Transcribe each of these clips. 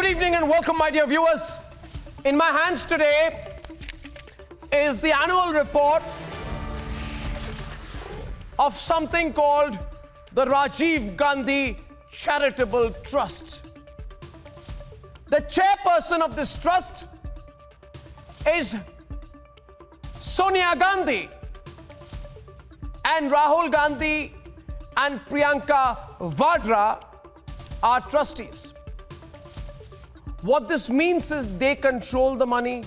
evening and welcome, my dear viewers. In my hands today is the annual report of something called the Rajiv Gandhi Charitable Trust. The chairperson of this trust is Sonia Gandhi, and Rahul Gandhi and Priyanka Vadra are trustees. What this means is they control the money,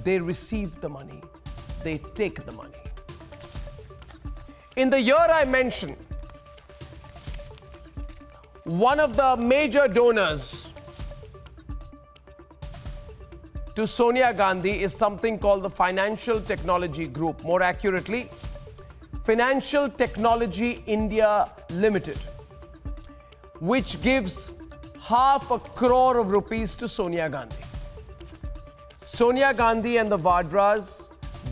they receive the money, they take the money. In the year I mentioned, one of the major donors to Sonia Gandhi is something called the Financial Technology Group, more accurately, Financial Technology India Limited, which gives ₹500 crore to Sonia Gandhi. Sonia Gandhi and the Vadras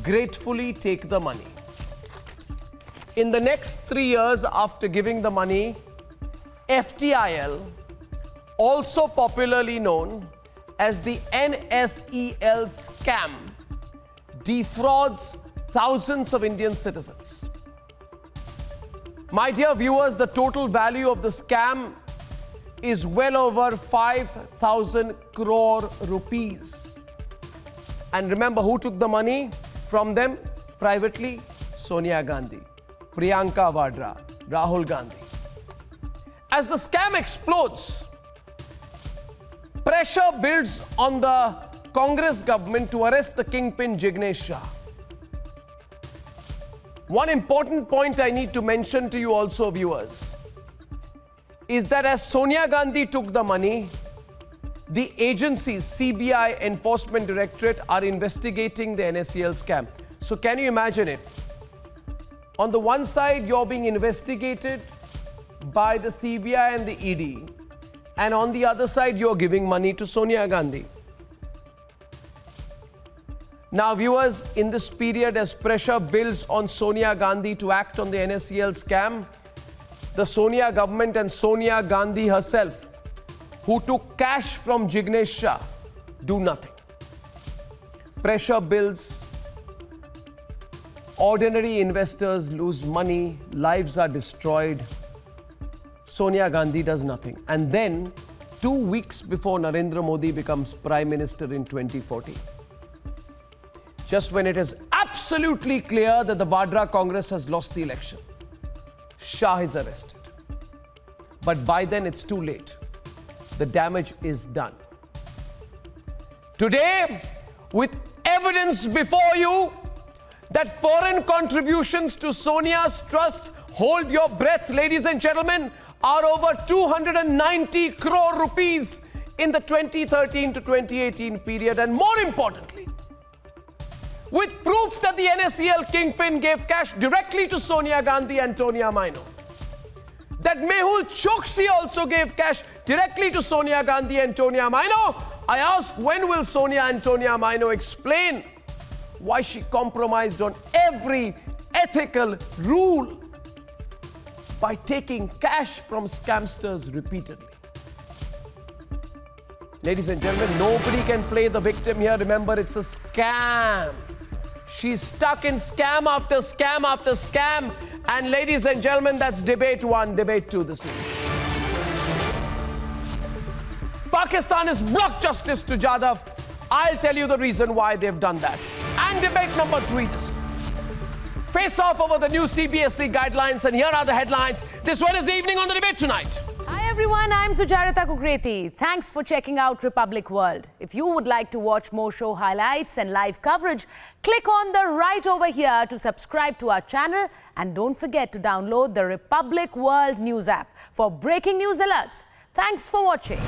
gratefully take the money. In the next 3 years after giving the money, FTIL, also popularly known as the NSEL scam, defrauds thousands of Indian citizens. My dear viewers, the total value of the scam is well over 5,000 crore rupees. And remember who took the money from them privately? Sonia Gandhi, Priyanka Vadra, Rahul Gandhi. As the scam explodes, pressure builds on the Congress government to arrest the kingpin Jignesh Shah. One important point I need to mention to you also, viewers, is that as Sonia Gandhi took the money, the agencies, CBI, Enforcement Directorate, are investigating the NSEL scam. So can you imagine it? On the one side, you're being investigated by the CBI and the ED, and on the other side, you're giving money to Sonia Gandhi. Now, viewers, in this period, as pressure builds on Sonia Gandhi to act on the NSEL scam, the Sonia government and Sonia Gandhi herself, who took cash from Jignesh Shah, do nothing. Pressure builds, ordinary investors lose money, lives are destroyed. Sonia Gandhi does nothing. And then, 2 weeks before Narendra Modi becomes Prime Minister in 2014, just when it is absolutely clear that the Vadra Congress has lost the election, Shah is arrested. But by then it's too late. The damage is done. Today, with evidence before you that foreign contributions to Sonia's trust, hold your breath, ladies and gentlemen, are over 290 crore rupees in the 2013 to 2018 period. And more importantly, with proof that the NSEL kingpin gave cash directly to Sonia Gandhi and Tonia Maino, that Mehul Choksi also gave cash directly to Sonia Gandhi and Tonia Maino, I ask, when will Sonia and Tonia Maino explain why she compromised on every ethical rule by taking cash from scamsters repeatedly? Ladies and gentlemen, nobody can play the victim here. Remember, it's a scam. She's stuck in scam after scam after scam. And ladies and gentlemen, that's debate one, debate two this evening. Pakistan has blocked justice to Jadhav. I'll tell you the reason why they've done that. And debate number three this evening. Face off over the new CBSE guidelines, and here are the headlines this Wednesday evening on The Debate Tonight. Hi everyone, I'm Sujarita Kukreti. Thanks for checking out Republic World. If you would like to watch more show highlights and live coverage, click on the right over here to subscribe to our channel, and don't forget to download the Republic World News app for breaking news alerts. Thanks for watching.